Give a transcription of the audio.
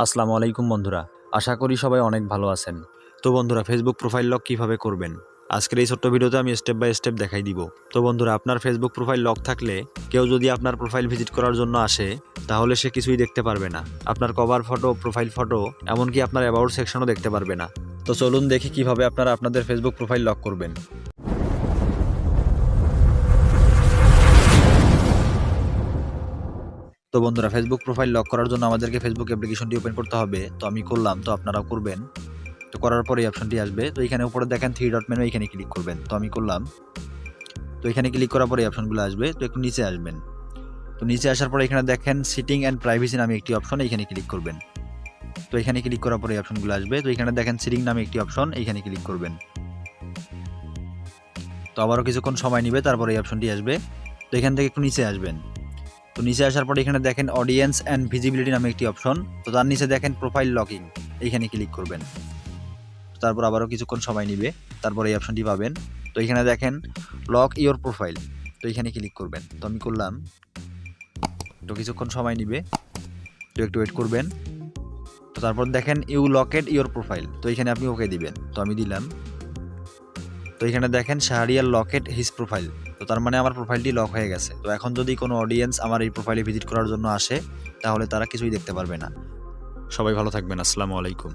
আসসালামু আলাইকুম বন্ধুরা, আশা করি সবাই অনেক ভালো আছেন। তো বন্ধুরা, ফেসবুক প্রোফাইল লক কিভাবে করবেন আজকের এই ছোট্ট ভিডিওতে আমি স্টেপ বাই স্টেপ দেখাই দিব। তো বন্ধুরা, আপনার ফেসবুক প্রোফাইল লক থাকলে কেউ যদি আপনার প্রোফাইল ভিজিট করার জন্য আসে তাহলে সে কিছুই দেখতে পারবে না। আপনার কভার ফটো, প্রোফাইল ফটো, এমনকি আপনার অ্যাবাউট সেকশনও দেখতে পারবে না। তো চলুন দেখি কিভাবে আপনারা আপনাদের ফেসবুক প্রোফাইল লক করবেন। তো বন্ধুরা, ফেসবুক প্রোফাইল লক করার জন্য আমাদেরকে ফেসবুক অ্যাপ্লিকেশনটি ওপেন করতে হবে। তো আমি করলাম, তো আপনারাও করবেন। তো করার পরে এই অপশনটি আসবে। তো এখানে উপরে দেখেন 3 ডট মেনু, এখানে ক্লিক করবেন। তো আমি করলাম। তো এখানে ক্লিক করার পরে এই অপশনগুলো আসবে। তো একটু নিচে আসবেন। তো নিচে আসার পরে এখানে দেখেন সিটিং অ্যান্ড প্রাইভেসি নামে একটি অপশন, এখানে ক্লিক করবেন। তো এখানে ক্লিক করার পরে এই অপশনগুলো আসবে। তো এখানে দেখেন সিটিং নামে একটি অপশন, এখানে ক্লিক করবেন। তো আবারও কিছুক্ষণ সময় নেবে, তারপরে এই অপশনটি আসবে। তো এখান থেকে একটু নিচে আসবেন। তো নিচে আসার পরে এখানে দেখেন অডিয়েন্স অ্যান্ড ভিজিবিলিটি নামে একটি অপশন। তো তার নিচে দেখেন প্রোফাইল লকিং, এইখানে ক্লিক করবেন। তারপর আবারও কিছুক্ষণ সময় নিবে, তারপরে এই অপশনটি পাবেন। তো এখানে দেখেন লক ইওর প্রোফাইল, তো এখানে ক্লিক করবেন। তো আমি করলাম। তো কিছুক্ষণ সময় নিবে, তো একটু ওয়েট করবেন। তো তারপর দেখেন ইউ লকেড ইওর প্রোফাইল, তো এখানে আপনি ওকে দিবেন। তো আমি দিলাম। তো এখানে দেখেন শাহরিয়ার লকেড হিজ প্রোফাইল, তো তার মানে আমার প্রোফাইলটি লক হয়ে গেছে। তো এখন যদি কোনো অডিয়েন্স আমার এই প্রোফাইলে ভিজিট করার জন্য আসে তাহলে তারা কিছুই দেখতে পারবে না। সবাই ভালো থাকবেন। আসসালামু আলাইকুম।